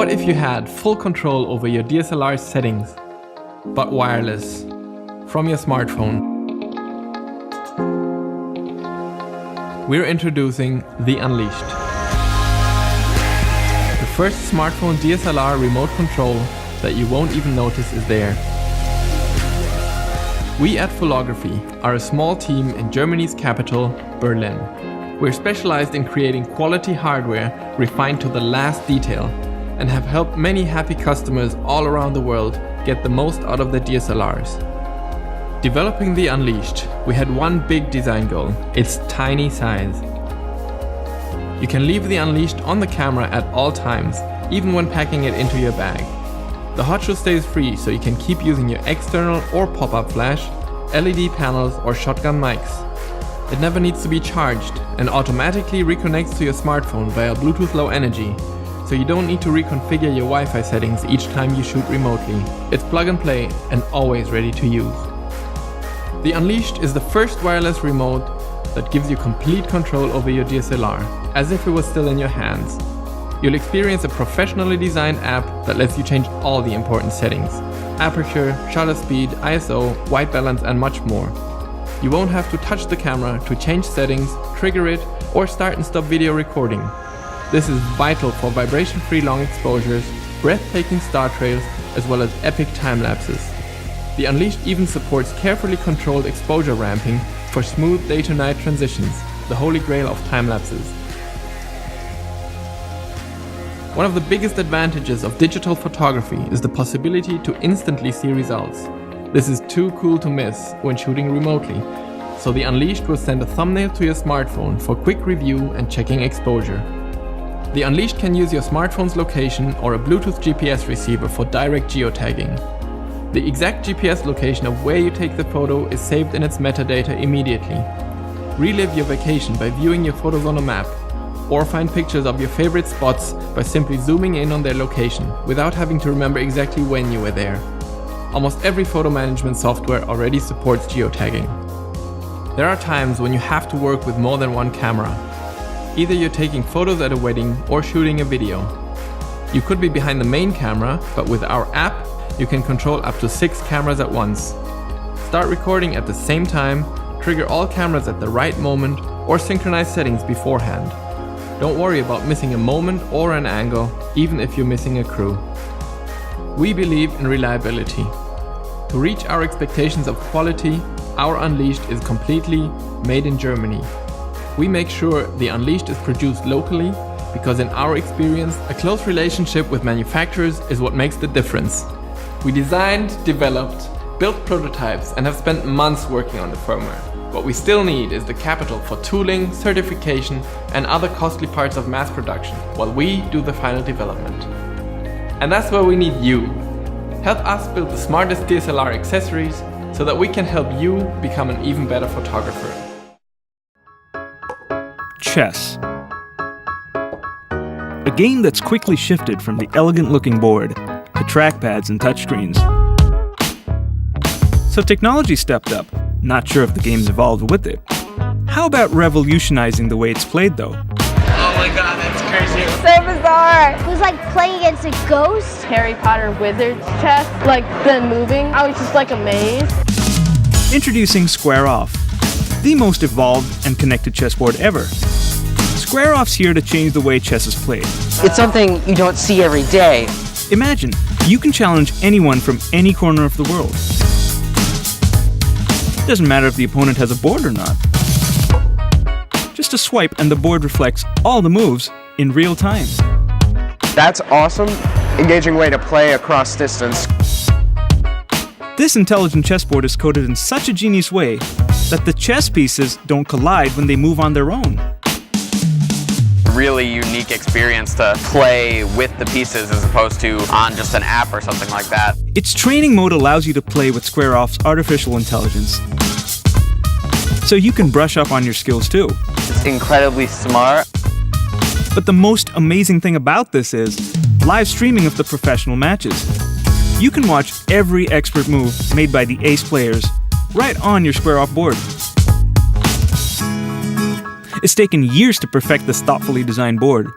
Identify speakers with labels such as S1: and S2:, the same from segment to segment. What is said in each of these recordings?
S1: What if you had full control over your DSLR settings, but wireless, from your smartphone? We're introducing the Unleashed, the first smartphone DSLR remote control that you won't even notice is there. We at Photography are a small team in Germany's capital, Berlin. We're specialized in creating quality hardware refined to the last detail and have helped many happy customers all around the world get the most out of their DSLRs. Developing the Unleashed, we had one big design goal: its tiny size. You can leave the Unleashed on the camera at all times, even when packing it into your bag. The hot shoe stays free, so you can keep using your external or pop-up flash, LED panels or shotgun mics. It never needs to be charged and automatically reconnects to your smartphone via Bluetooth Low Energy, so you don't need to reconfigure your Wi-Fi settings each time you shoot remotely. It's plug and play and always ready to use. The Unleashed is the first wireless remote that gives you complete control over your DSLR, as if it was still in your hands. You'll experience a professionally designed app that lets you change all the important settings: aperture, shutter speed, ISO, white balance and much more. You won't have to touch the camera to change settings, trigger it, or start and stop video recording. This is vital for vibration-free long exposures, breathtaking star trails, as well as epic time lapses. The Unleashed even supports carefully controlled exposure ramping for smooth day-to-night transitions, the holy grail of time lapses. One of the biggest advantages of digital photography is the possibility to instantly see results. This is too cool to miss when shooting remotely, so the Unleashed will send a thumbnail to your smartphone for quick review and checking exposure. The Unleashed can use your smartphone's location or a Bluetooth GPS receiver for direct geotagging. The exact GPS location of where you take the photo is saved in its metadata immediately. Relive your vacation by viewing your photos on a map, or find pictures of your favorite spots by simply zooming in on their location without having to remember exactly when you were there. Almost every photo management software already supports geotagging. There are times when you have to work with more than one camera. Either you're taking photos at a wedding or shooting a video. You could be behind the main camera, but with our app, you can control up to 6 cameras at once. Start recording at the same time, trigger all cameras at the right moment, or synchronize settings beforehand. Don't worry about missing a moment or an angle, even if you're missing a crew. We believe in reliability. To reach our expectations of quality, our Unleashed is completely made in Germany. We make sure the Unleashed is produced locally because in our experience, a close relationship with manufacturers is what makes the difference. We designed, developed, built prototypes and have spent months working on the firmware. What we still need is the capital for tooling, certification and other costly parts of mass production, while we do the final development. And that's where we need you. Help us build the smartest DSLR accessories so that we can help you become an even better photographer.
S2: Chess. A game that's quickly shifted from the elegant-looking board to trackpads and touchscreens. So technology stepped up. Not sure if the game's evolved with it. How about revolutionizing the way it's played, though?
S3: Oh my god, that's crazy.
S4: So bizarre. It was like playing against a ghost.
S5: Harry Potter wizard's chess, like then moving. I was just like amazed.
S2: Introducing Square Off, the most evolved and connected chessboard ever. Square Off's here to change the way chess is played.
S3: It's something you don't see every day.
S2: Imagine, you can challenge anyone from any corner of the world. Doesn't matter if the opponent has a board or not. Just a swipe and the board reflects all the moves in real time.
S6: That's awesome. Engaging way to play across distance.
S2: This intelligent chessboard is coded in such a genius way that the chess pieces don't collide when they move on their own.
S7: Really unique experience to play with the pieces as opposed to on just an app or something like that.
S2: Its training mode allows you to play with Square Off's artificial intelligence, so you can brush up on your skills too.
S7: It's incredibly smart.
S2: But the most amazing thing about this is live streaming of the professional matches. You can watch every expert move made by the ace players right on your Square Off board. It's taken years to perfect this thoughtfully designed board.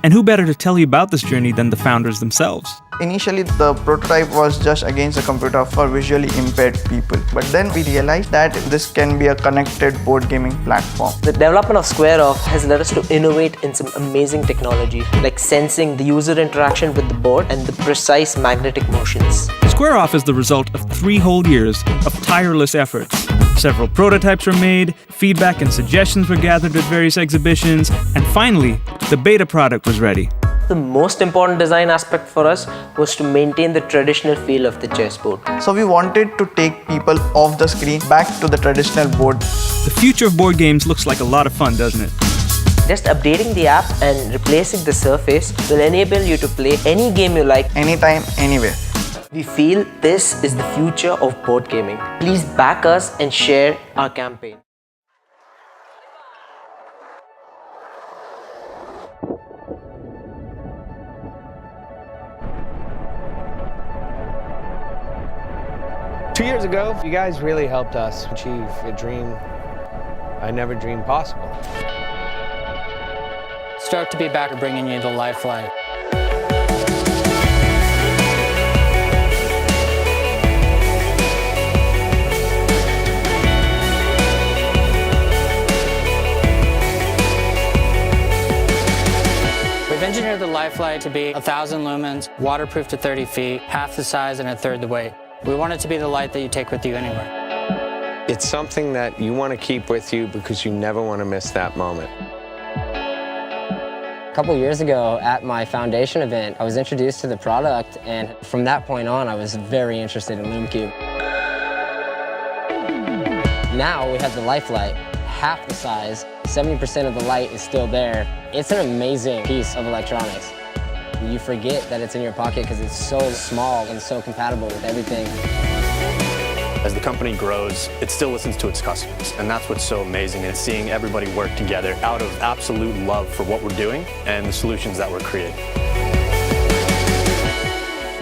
S2: And who better to tell you about this journey than the founders themselves?
S8: Initially, the prototype was just against a computer for visually impaired people. But then we realized that this can be a connected board gaming platform.
S3: The development of Square Off has led us to innovate in some amazing technology, like sensing the user interaction with the board and the precise magnetic motions.
S2: Square Off is the result of 3 whole years of tireless efforts. Several prototypes were made, feedback and suggestions were gathered at various exhibitions, and finally, the beta product was ready.
S3: The most important design aspect for us was to maintain the traditional feel of the chessboard.
S8: So we wanted to take people off the screen back to the traditional board.
S2: The future of board games looks like a lot of fun, doesn't it?
S3: Just updating the app and replacing the surface will enable you to play any game you like,
S8: Anytime, anywhere.
S3: We feel this is the future of board gaming. Please back us and share our campaign.
S9: Two years ago, you guys really helped us achieve a dream I never dreamed possible.
S10: Stoked to be back bringing you the Līfe Līte. We've engineered the Līfe Līte to be 1,000 lumens, waterproof to 30 feet, half the size and a third the weight. We want it to be the light that you take with you anywhere.
S9: It's something that you want to keep with you because you never want to miss that moment.
S11: A couple years ago at my foundation event, I was introduced to the product, and from that point on, I was very interested in LoomCube. Now we have the Līfe Līte, half the size, 70% of the light is still there. It's an amazing piece of electronics. You forget that it's in your pocket because it's so small and so compatible with everything.
S12: As the company grows, it still listens to its customers, and that's what's so amazing, and seeing everybody work together out of absolute love for what we're doing and the solutions that we're creating.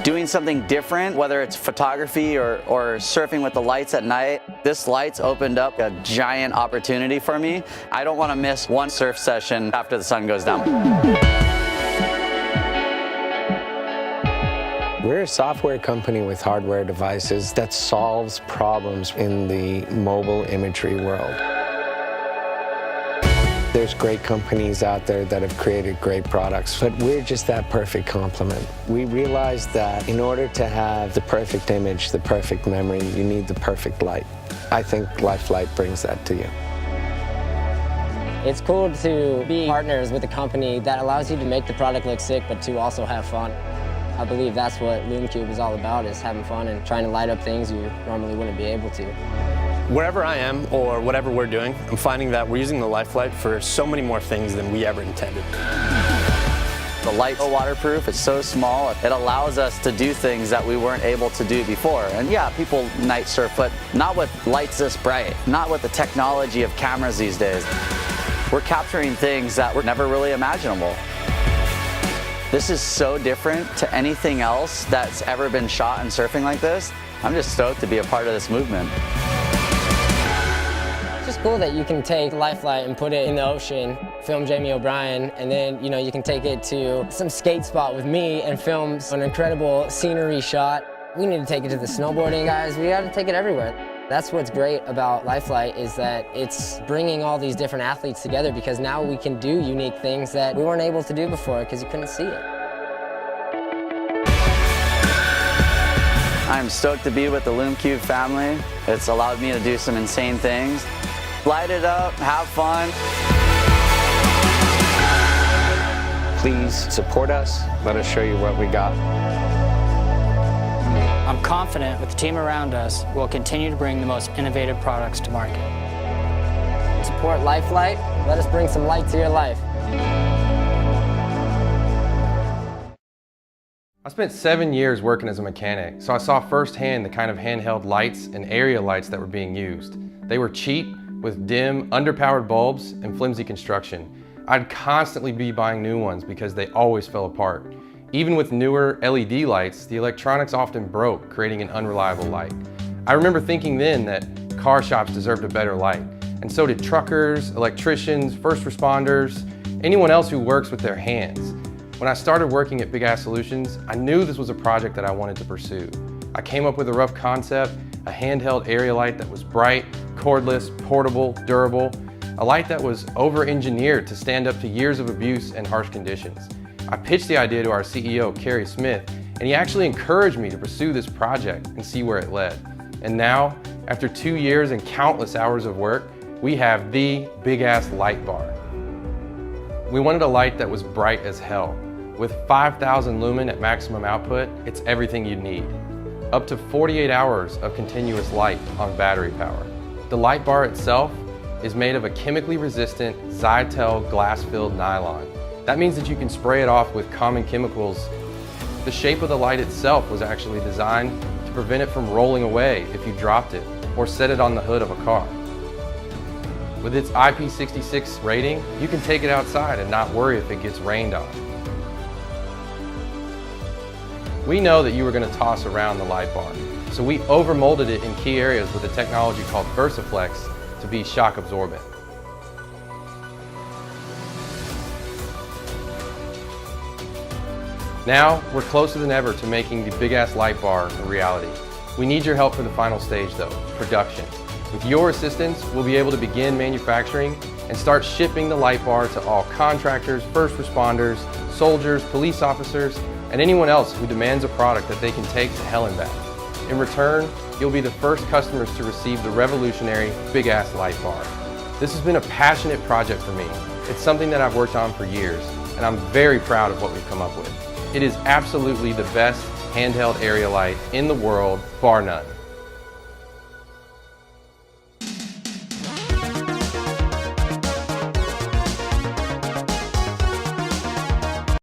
S7: Doing something different, whether it's photography or surfing with the lights at night, this light's opened up a giant opportunity for me. I don't want to miss one surf session after the sun goes down.
S9: We're a software company with hardware devices that solves problems in the mobile imagery world. There's great companies out there that have created great products, but we're just that perfect complement. We realized that in order to have the perfect image, the perfect memory, you need the perfect light. I think Līfe Līte brings that to you.
S11: It's cool to be partners with a company that allows you to make the product look sick, but to also have fun. I believe that's what LoomCube is all about, is having fun and trying to light up things you normally wouldn't be able to.
S12: Wherever I am or whatever we're doing, I'm finding that we're using the Līfe Līte for so many more things than we ever intended.
S7: The light's so waterproof, it's so small, it allows us to do things that we weren't able to do before. And yeah, people night surf, but not with lights this bright, not with the technology of cameras these days. We're capturing things that were never really imaginable. This is so different to anything else that's ever been shot in surfing like this. I'm just stoked to be a part of this movement.
S11: It's just cool that you can take Līfe Līte and put it in the ocean, film Jamie O'Brien, and then you can take it to some skate spot with me and film an incredible scenery shot. We need to take it to the snowboarding guys. We got to take it everywhere. That's what's great about Līfe Līte, is that it's bringing all these different athletes together, because now we can do unique things that we weren't able to do before because you couldn't see it.
S7: I'm stoked to be with the LoomCube family. It's allowed me to do some insane things. Light it up, have fun.
S9: Please support us. Let us show you what we got.
S10: I'm confident with the team around us, we'll continue to bring the most innovative products to market.
S11: Support Līfe Līte. Let us bring some light to your life.
S13: I spent 7 years working as a mechanic, so I saw firsthand the kind of handheld lights and area lights that were being used. They were cheap, with dim, underpowered bulbs and flimsy construction. I'd constantly be buying new ones because they always fell apart. Even with newer LED lights, the electronics often broke, creating an unreliable light. I remember thinking then that car shops deserved a better light, and so did truckers, electricians, first responders, anyone else who works with their hands. When I started working at Big Ass Solutions, I knew this was a project that I wanted to pursue. I came up with a rough concept, a handheld area light that was bright, cordless, portable, durable, a light that was over-engineered to stand up to years of abuse and harsh conditions. I pitched the idea to our CEO, Kerry Smith, and he actually encouraged me to pursue this project and see where it led. And now, after 2 years and countless hours of work, we have the Big Ass Light Bar. We wanted a light that was bright as hell. With 5,000 lumen at maximum output, it's everything you'd need. Up to 48 hours of continuous light on battery power. The light bar itself is made of a chemically resistant Zytel glass-filled nylon. That means that you can spray it off with common chemicals. The shape of the light itself was actually designed to prevent it from rolling away if you dropped it or set it on the hood of a car. With its IP66 rating, you can take it outside and not worry if it gets rained on. We know that you were going to toss around the light bar, so we overmolded it in key areas with a technology called VersaFlex to be shock absorbent. Now, we're closer than ever to making the Big Ass Light Bar a reality. We need your help for the final stage though, production. With your assistance, we'll be able to begin manufacturing and start shipping the light bar to all contractors, first responders, soldiers, police officers, and anyone else who demands a product that they can take to hell and back. In return, you'll be the first customers to receive the revolutionary Big Ass Light Bar. This has been a passionate project for me. It's something that I've worked on for years, and I'm very proud of what we've come up with. It is absolutely the best handheld area light in the world, bar none.